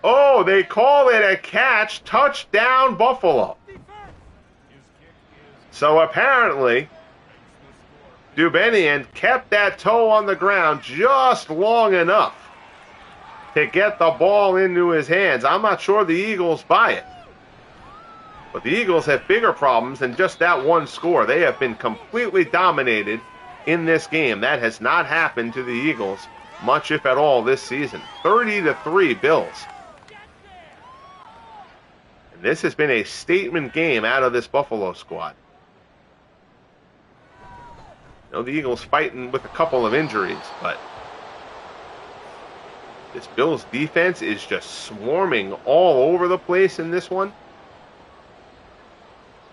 Oh, they call it a catch. Touchdown, Buffalo. So apparently, Dubenian kept that toe on the ground just long enough to get the ball into his hands. I'm not sure the Eagles buy it. But the Eagles have bigger problems than just that one score. They have been completely dominated in this game. That has not happened to the Eagles much, if at all, this season. 30-3 Bills. This has been a statement game out of this Buffalo squad. You know, the Eagles fighting with a couple of injuries, but this Bills defense is just swarming all over the place in this one.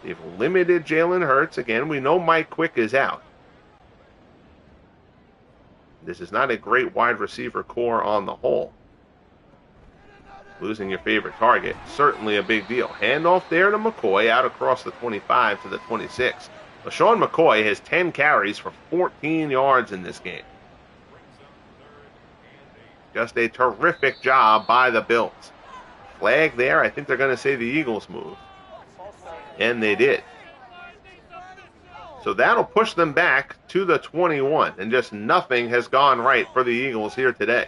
They've limited Jalen Hurts. Again, we know Mike Quick is out. This is not a great wide receiver core on the whole. Losing your favorite target, certainly a big deal. Handoff there to McCoy, out across the 25 to the 26. LaShawn McCoy has 10 carries for 14 yards in this game. Just a terrific job by the Bills. Flag there. I think they're going to say the Eagles moved. And they did. So that'll push them back to the 21. And just nothing has gone right for the Eagles here today.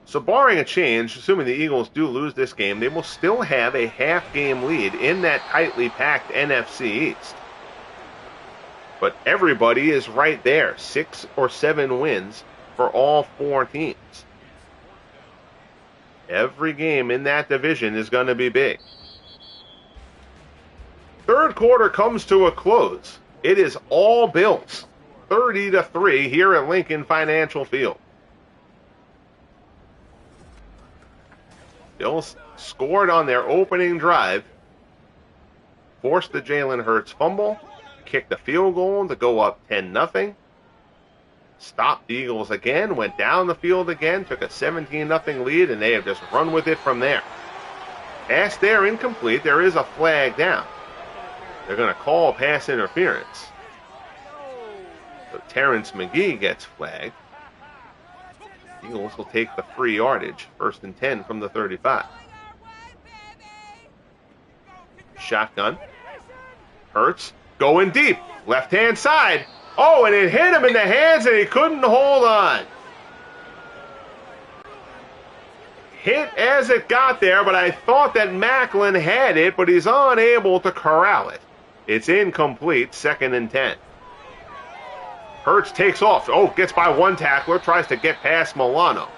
So barring a change, assuming the Eagles do lose this game, they will still have a half-game lead in that tightly packed NFC East. But everybody is right there, 6 or 7 wins for all 4 teams. Every game in that division is going to be big. Third quarter comes to a close. It is all Bills, 30-3 here at Lincoln Financial Field. Bills scored on their opening drive, forced the Jalen Hurts fumble, kicked a field goal to go up 10-0. Stopped the Eagles again, went down the field again, took a 17-0 lead, and they have just run with it from there. Pass there incomplete. There is a flag down. They're going to call pass interference. So Terrence McGee gets flagged. Eagles will take the free yardage, 1st and 10 from the 35. Shotgun. Hurts going deep, left-hand side. Oh, and it hit him in the hands and he couldn't hold on. Hit as it got there, but I thought that Macklin had it, but he's unable to corral it. It's incomplete, 2nd and 10. Hurts takes off. Oh, gets by one tackler, tries to get past Milano.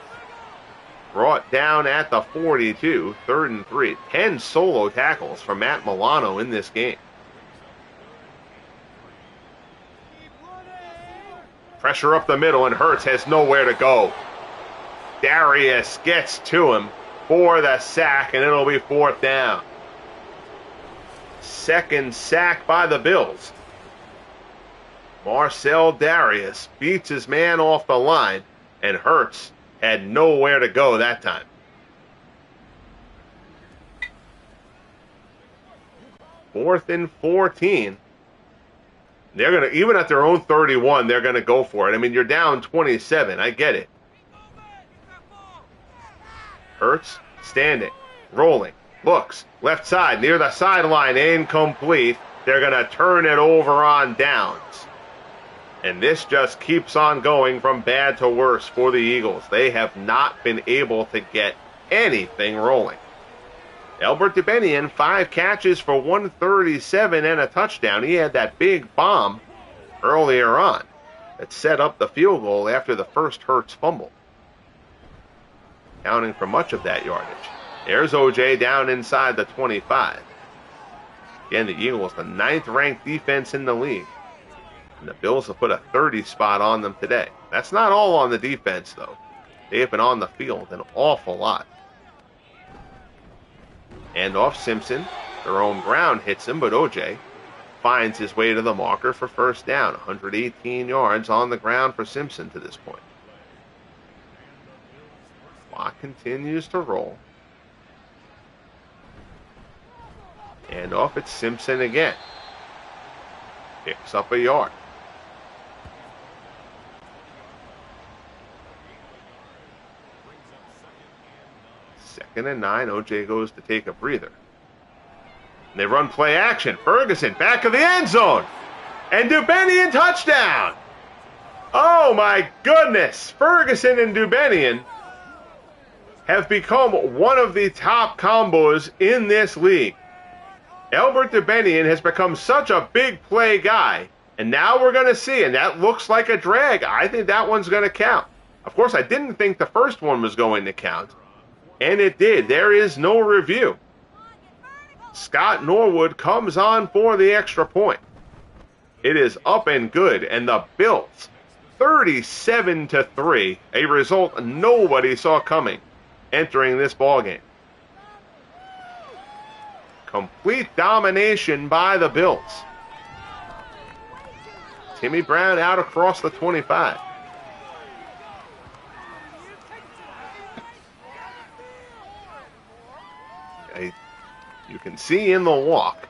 Brought down at the 42, 3rd and 3. 10 solo tackles for Matt Milano in this game. Pressure up the middle, and Hurts has nowhere to go. Darius gets to him for the sack, and it'll be 4th down. 2nd sack by the Bills. Marcel Darius beats his man off the line, and Hurts had nowhere to go that time. Fourth and 14. They're going to, even at their own 31, they're going to go for it. I mean, you're down 27. I get it. Hurts standing, rolling, looks, left side, near the sideline, incomplete. They're going to turn it over on downs. And this just keeps on going from bad to worse for the Eagles. They have not been able to get anything rolling. Albert DeBenian, 5 catches for 137 and a touchdown. He had that big bomb earlier on that set up the field goal after the first Hurts fumble, counting for much of that yardage. There's OJ down inside the 25. Again, the Eagles, the 9th-ranked defense in the league. And the Bills have put a 30 spot on them today. That's not all on the defense, though. They have been on the field an awful lot. And off Simpson, their own ground hits him, but OJ finds his way to the marker for 1st down. 118 yards on the ground for Simpson to this point. Clock continues to roll. And off it's Simpson again. Picks up a yard. Second and 9. OJ goes to take a breather. And they run play action. Ferguson back of the end zone. And Dubenian touchdown. Oh my goodness. Ferguson and Dubenian have become one of the top combos in this league. Albert Dubenian has become such a big play guy. And now we're going to see, and that looks like a drag. I think that one's going to count. Of course, I didn't think the first one was going to count. And it did. There is no review. Scott Norwood comes on for the extra point. It is up and good, and the Bills, 37-3, a result nobody saw coming entering this ballgame. Complete domination by the Bills. Timmy Brown out across the 25. You can see in the walk,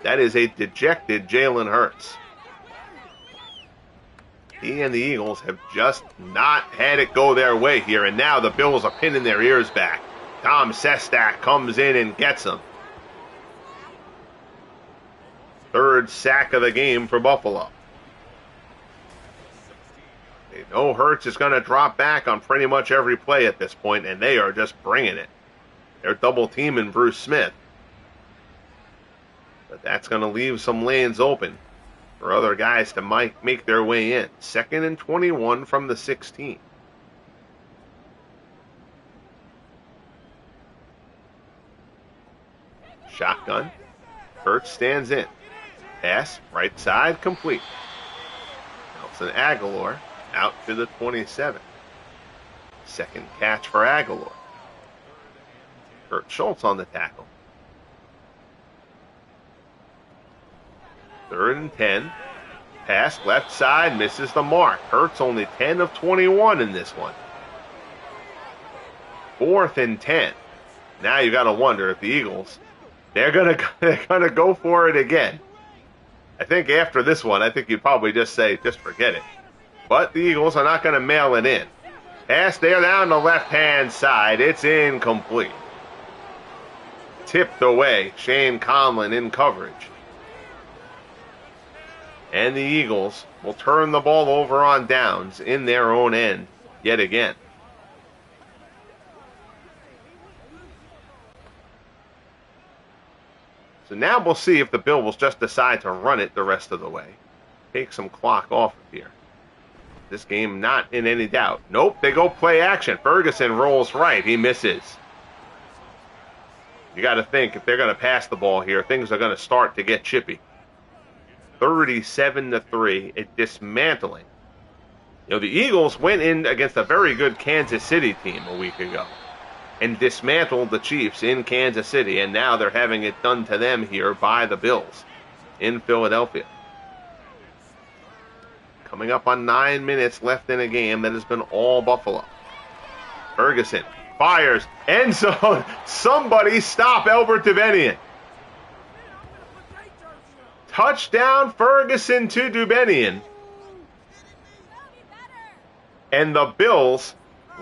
that is a dejected Jalen Hurts. He and the Eagles have just not had it go their way here, and now the Bills are pinning their ears back. Tom Sestak comes in and gets them. Third sack of the game for Buffalo. They know Hurts is going to drop back on pretty much every play at this point, and they are just bringing it. They're double teaming Bruce Smith. But that's going to leave some lanes open for other guys to make their way in. 2nd and 21 from the 16. Shotgun. Hurts stands in. Pass, right side, complete. Nelson Aguilar out to the 27. Second catch for Aguilar. Kurt Schultz on the tackle. 3rd and 10. Pass left side, misses the mark. Hurts only 10 of 21 in this one. 4th and 10. Now you got to wonder if the Eagles, they're gonna go for it again. I think after this one, I think you'd probably just say, just forget it. But the Eagles are not going to mail it in. Pass there down the left-hand side. It's incomplete. Tipped away. Shane Conlon in coverage. And the Eagles will turn the ball over on downs in their own end yet again. So now we'll see if the Bills just decide to run it the rest of the way. Take some clock off of here. This game not in any doubt. Nope, they go play action. Ferguson rolls right. He misses. You got to think, if they're going to pass the ball here, things are going to start to get chippy. 37-3, a dismantling. You know, the Eagles went in against a very good Kansas City team a week ago and dismantled the Chiefs in Kansas City, and now they're having it done to them here by the Bills in Philadelphia. Coming up on 9 minutes left in a game that has been all Buffalo. Ferguson fires, end zone. Somebody stop Albert Dubenian. Touchdown Ferguson to Dubenian. And the Bills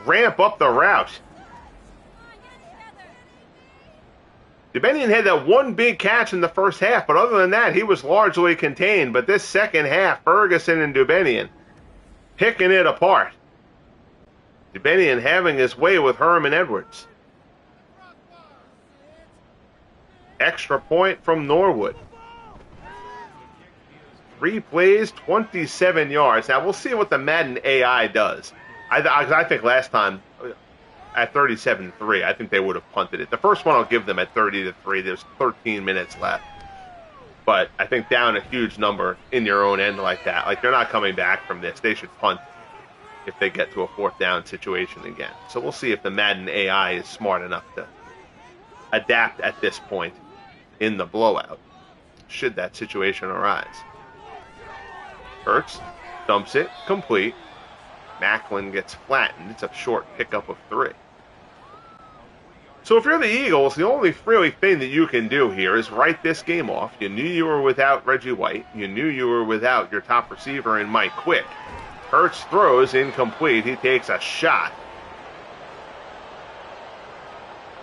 ramp up the rout. Dubenian had that one big catch in the first half, but other than that, he was largely contained. But this second half, Ferguson and Dubenian picking it apart. Dubenian having his way with Herman Edwards. Extra point from Norwood. 3 plays, 27 yards. Now, we'll see what the Madden AI does. I think last time, at 37-3, I think they would have punted it. The first one I'll give them at 30-3. There's 13 minutes left. But I think down a huge number in your own end like that, like they're not coming back from this. They should punt if they get to a 4th down situation again. So we'll see if the Madden AI is smart enough to adapt at this point in the blowout, should that situation arise. Hurts dumps it, complete. Macklin gets flattened. It's a short pickup of 3. So if you're the Eagles, the only really thing that you can do here is write this game off. You knew you were without Reggie White. You knew you were without your top receiver in Mike Quick. Hurts throws incomplete. He takes a shot.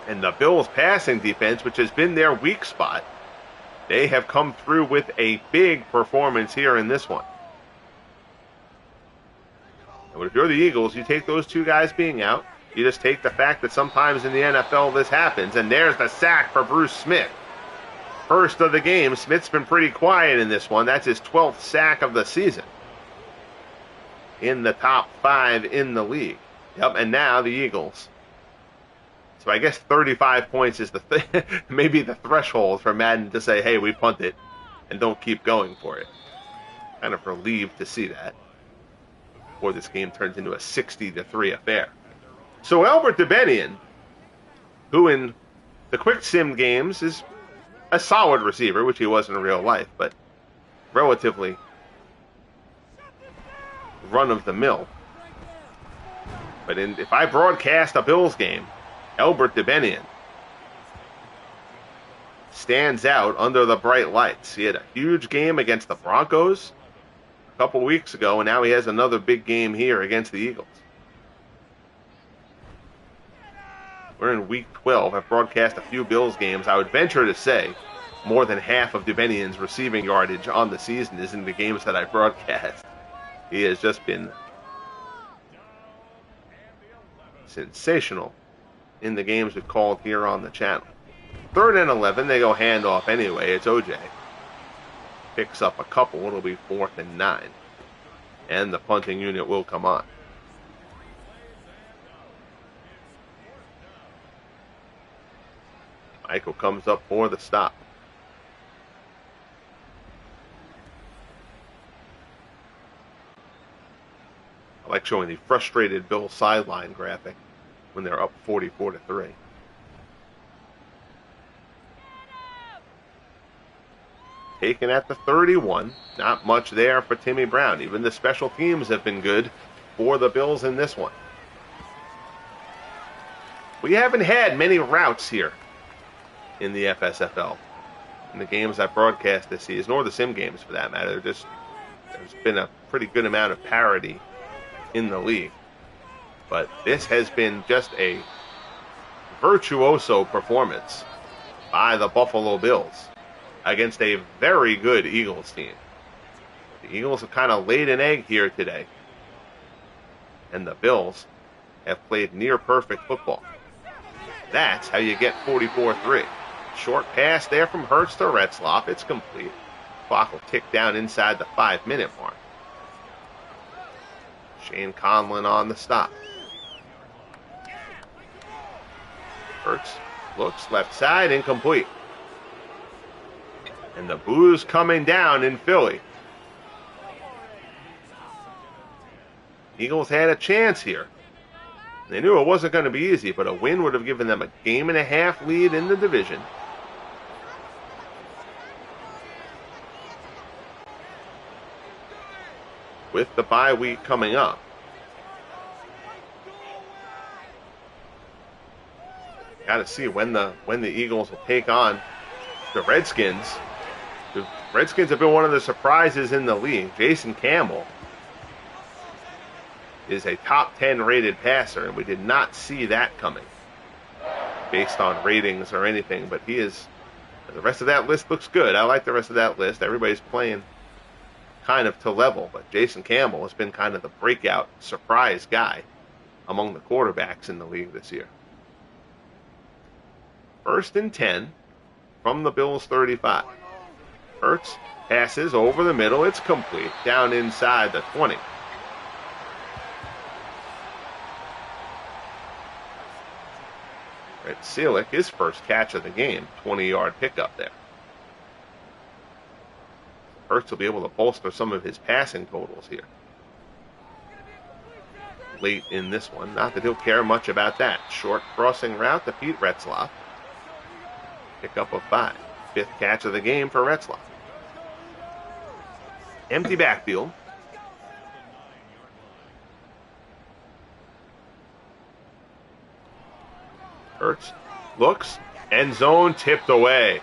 And the Bills' passing defense, which has been their weak spot, they have come through with a big performance here in this one. But if you're the Eagles, you take those 2 guys being out. You just take the fact that sometimes in the NFL this happens. And there's the sack for Bruce Smith. First of the game. Smith's been pretty quiet in this one. That's his 12th sack of the season. In the top 5 in the league. Yep, and now the Eagles So I guess 35 points is maybe the threshold for Madden to say, hey, we punt it and don't keep going for it. Kind of relieved to see that before this game turns into a 60-3 affair. So Albert Dubenian, who in the quick sim games is a solid receiver, which he was in real life, but relatively run-of-the-mill. But if I broadcast a Bills game, Albert Dubenian stands out under the bright lights. He had a huge game against the Broncos a couple weeks ago, and now he has another big game here against the Eagles. We're in week 12. I've broadcast a few Bills games. I would venture to say more than half of Dubenian's receiving yardage on the season is in the games that I broadcast. He has just been sensational in the games we've called here on the channel. 3rd and 11, they go handoff anyway. It's OJ. Picks up a couple. It'll be 4th and 9. And the punting unit will come on. Michael comes up for the stop. I like showing the frustrated Bills sideline graphic when they're up 44-3. Taken at the 31. Not much there for Timmy Brown. Even the special teams have been good for the Bills in this one. We haven't had many routes here in the FSFL in the games I broadcast this season, or the sim games for that matter. There's been a pretty good amount of parity in the league. But this has been just a virtuoso performance by the Buffalo Bills against a very good Eagles team. The Eagles have kind of laid an egg here today, and the Bills have played near perfect football. That's how you get 44-3. Short pass there from Hurts to Retzlaff. It's complete. Clock will tick down inside the 5-minute mark. Shane Conlon on the stop. Hurts looks left side, incomplete. And the booze coming down in Philly. Eagles had a chance here. They knew it wasn't going to be easy, but a win would have given them a 1.5-game lead in the division. With the bye week coming up. Got to see when the Eagles will take on the Redskins. The Redskins have been one of the surprises in the league. Jason Campbell is a top 10 rated passer, and we did not see that coming based on ratings or anything, but he is, the rest of that list looks good. I like the rest of that list. Everybody's playing kind of to level, but Jason Campbell has been kind of the breakout surprise guy among the quarterbacks in the league this year. 1st and 10 from the Bills 35. Hurts passes over the middle. It's complete. Down inside the 20. Red Sealick, his first catch of the game. 20-yard pickup there. Hurts will be able to bolster some of his passing totals here late in this one. Not that he'll care much about that. Short crossing route to Pete Retzlaff. Pickup of 5. 5th catch of the game for Retzlaff. Empty backfield. Hurts looks. End zone tipped away.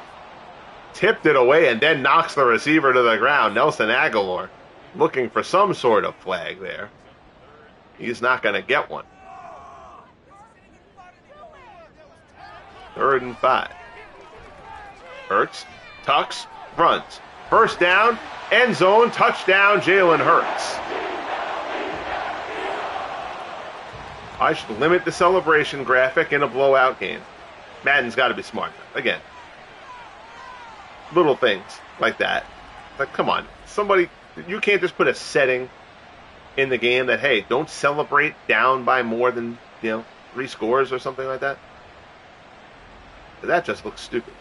Tipped it away and then knocks the receiver to the ground. Nelson Aguilar looking for some sort of flag there. He's not going to get one. 3rd and 5. Hurts tucks, runs. First down, end zone, touchdown, Jalen Hurts. I should limit the celebration graphic in a blowout game. Madden's got to be smart. Again, little things like that. Like, come on. Somebody, you can't just put a setting in the game that, hey, don't celebrate down by more than, 3 scores or something like that. That just looks stupid.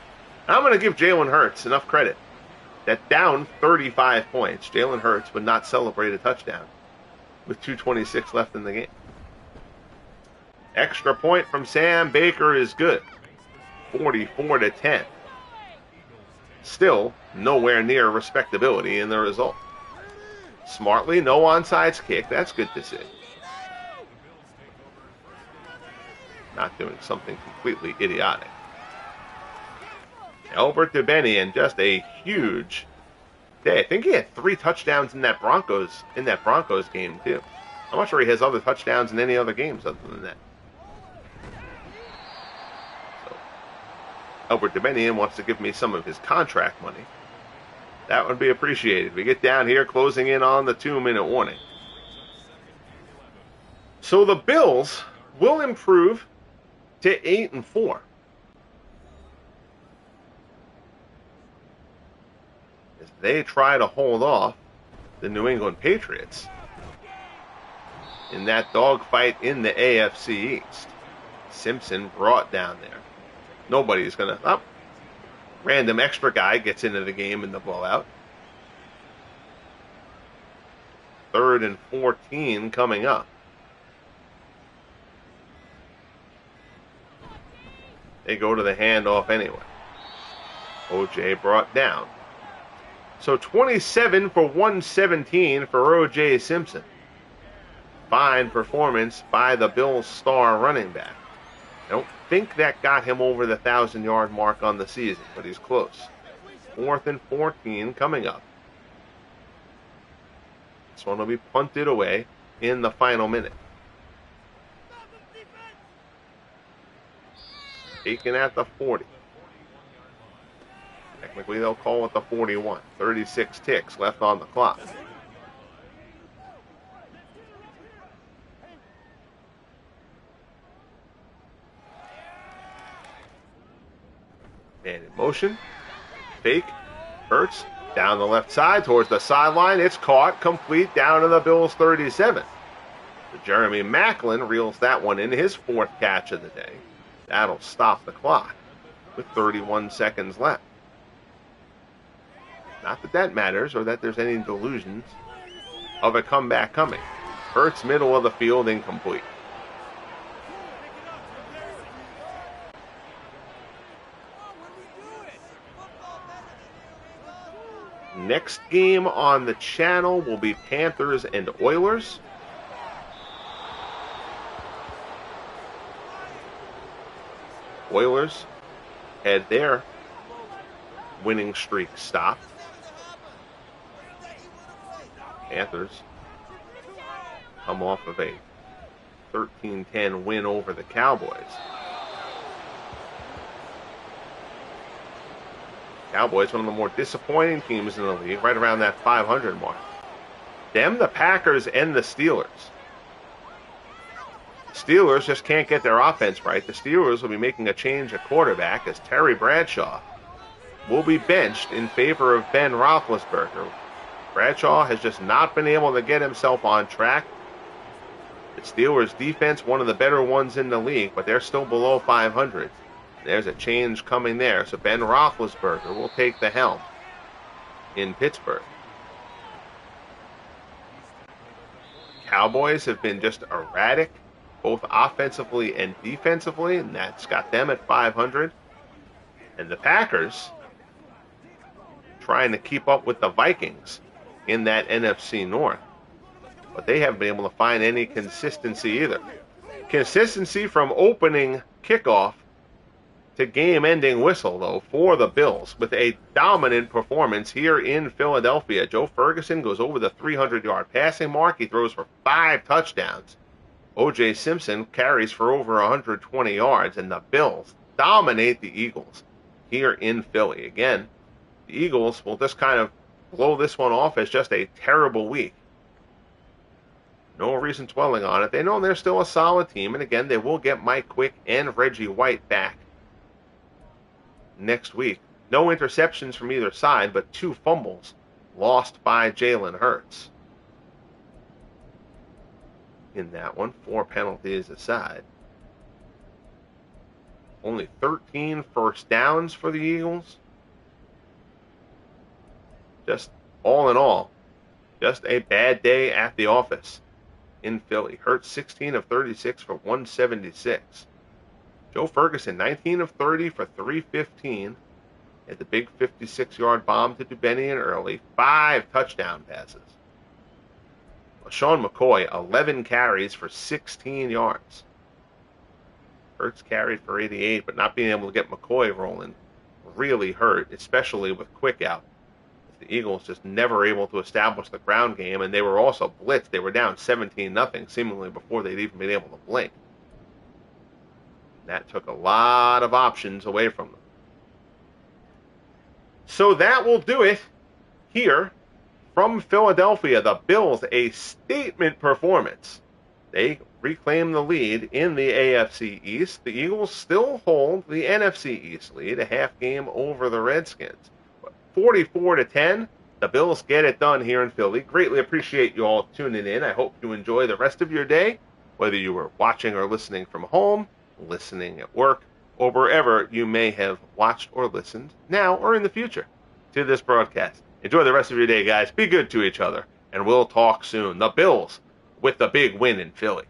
I'm going to give Jalen Hurts enough credit that down 35 points, Jalen Hurts would not celebrate a touchdown with 2:26 left in the game. Extra point from Sam Baker is good. 44-10. Still nowhere near respectability in the result. Smartly, no onside kick. That's good to see. Not doing something completely idiotic. Albert DeBenian, just a huge day. I think he had 3 touchdowns in that Broncos game too. I'm not sure he has other touchdowns in any other games other than that. So, Albert DeBenian wants to give me some of his contract money. That would be appreciated. We get down here, closing in on the 2-minute warning. So the Bills will improve to 8-4. As they try to hold off the New England Patriots in that dogfight in the AFC East. Simpson brought down there. Nobody's going to... random extra guy gets into the game in the blowout. 3rd and 14 coming up. They go to the handoff anyway. OJ brought down. So 27 for 117 for OJ Simpson. Fine performance by the Bills' star running back. I don't think that got him over the 1,000-yard mark on the season, but he's close. 4th and 14 coming up. This one will be punted away in the final minute. Taken at the 40. Technically, they'll call it the 41. 36 ticks left on the clock. And in motion, fake, Hurts, down the left side towards the sideline. It's caught, complete, down to the Bills' 37. So Jeremy Maclin reels that one in, his 4th catch of the day. That'll stop the clock with 31 seconds left. Not that that matters or that there's any delusions of a comeback coming. Hurts, middle of the field, incomplete. Next game on the channel will be Panthers and Oilers. Oilers had their winning streak stopped. Panthers come off of a 13-10 win over the Cowboys. Cowboys, one of the more disappointing teams in the league, right around that 500 mark. Them, the Packers, and the Steelers. Steelers just can't get their offense right. The Steelers will be making a change at quarterback as Terry Bradshaw will be benched in favor of Ben Roethlisberger. Bradshaw has just not been able to get himself on track. The Steelers' defense, one of the better ones in the league, but they're still below 500. There's a change coming there. So Ben Roethlisberger will take the helm in Pittsburgh. Cowboys have been just erratic, both offensively and defensively, and that's got them at 500. And the Packers trying to keep up with the Vikings in that NFC North. But they haven't been able to find any consistency either. Consistency from opening kickoff to game-ending whistle, though, for the Bills with a dominant performance here in Philadelphia. Joe Ferguson goes over the 300-yard passing mark. He throws for 5 touchdowns. OJ Simpson carries for over 120 yards, and the Bills dominate the Eagles here in Philly. Again, the Eagles will just kind of blow this one off as just a terrible week. No reason dwelling on it. They know they're still a solid team, and again, they will get Mike Quick and Reggie White back next week. No interceptions from either side, but 2 fumbles lost by Jalen Hurts in that one. 4 penalties aside. Only 13 first downs for the Eagles. Just all in all, just a bad day at the office in Philly. Hurts 16 of 36 for 176. Joe Ferguson 19 of 30 for 315. Had the big 56-yard bomb to Dubenian early. 5 touchdown passes. LaShawn McCoy 11 carries for 16 yards. Hurts carried for 88, but not being able to get McCoy rolling really hurt, especially with quick out. The Eagles just never able to establish the ground game, and they were also blitzed. They were down 17-0 seemingly before they'd even been able to blink. That took a lot of options away from them. So that will do it here from Philadelphia. The Bills, a statement performance. They reclaim the lead in the AFC East. The Eagles still hold the NFC East lead, a half game over the Redskins. 44-10, the Bills get it done here in Philly. Greatly appreciate you all tuning in. I hope you enjoy the rest of your day, whether you were watching or listening from home, listening at work, or wherever you may have watched or listened now or in the future to this broadcast. Enjoy the rest of your day, guys. Be good to each other, and we'll talk soon. The Bills with the big win in Philly.